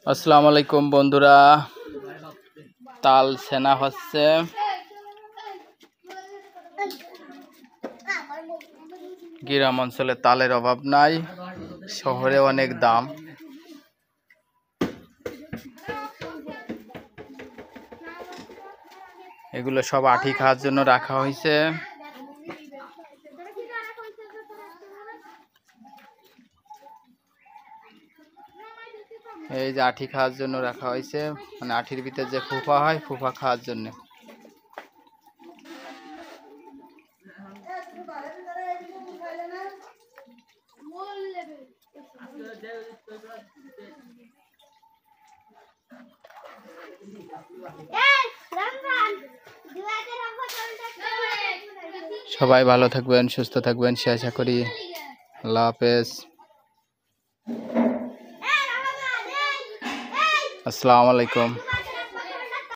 আসসালামু আলাইকুম বন্ধুরা, তাল সেনা হচ্ছে। গ্রাম অঞ্চলে তালের অভাব নাই, শহরে অনেক দাম। এগুলো সব আঠি খাওয়ার জন্য রাখা হয়েছে। এই যে আঠি খাওয়ার জন্য রাখা হয়েছে, মানে আঠির ভিতরে যে ফুফা হয়, ফুফা খাওয়ার জন্য। সবাই ভালো থাকবেন, সুস্থ থাকবেন, সে আশা করি। আল্লাহ হাফেজ। আসসালামু আলাইকুম।